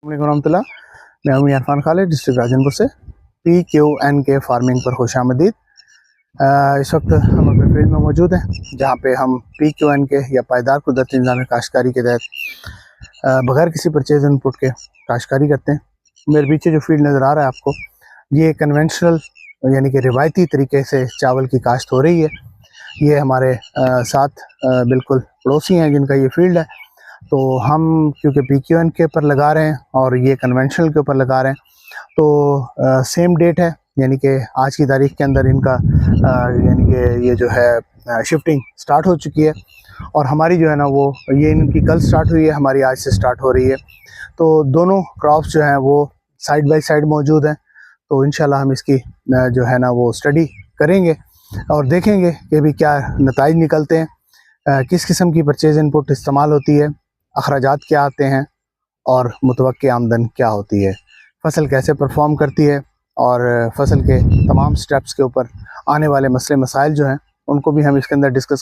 रहमतुल्लाह। मैं हूं इरफान खालिद, डिस्ट्रिक्ट राजनपुर से। PQNK फार्मिंग पर खुशामदीद। इस वक्त हम अपने फील्ड में मौजूद हैं, जहां पे हम PQNK या पायदार कुदरती निज़ाम काश्तकारी के तहत बगैर किसी परचेज इनपुट के काश्तकारी करते हैं। मेरे पीछे जो फील्ड नज़र आ रहा है आपको, ये कन्वेंशनल यानी कि रिवायती तरीके से चावल की काश्त हो रही है। ये हमारे साथ बिल्कुल पड़ोसी हैं जिनका ये फील्ड है। तो हम क्योंकि PQNK पर लगा रहे हैं और ये कन्वेंशनल के ऊपर लगा रहे हैं, तो सेम डेट है, यानी कि आज की तारीख के अंदर इनका यानी कि ये जो है शिफ्टिंग स्टार्ट हो चुकी है। और हमारी जो है ना वो ये इनकी कल स्टार्ट हुई है, हमारी आज से स्टार्ट हो रही है। तो दोनों क्रॉप्स जो हैं वो साइड बाय साइड मौजूद हैं। तो इंशाल्लाह हम इसकी जो है ना वो स्टडी करेंगे और देखेंगे कि भी क्या नताइज निकलते हैं, किस किस्म की परचेज इनपुट इस्तेमाल होती है, अखराजात क्या आते हैं और मुतवक्की आमदन क्या होती है, फ़सल कैसे परफॉर्म करती है, और फ़सल के तमाम स्टेप्स के ऊपर आने वाले मसले मसाइल जो हैं उनको भी हम इसके अंदर डिस्कस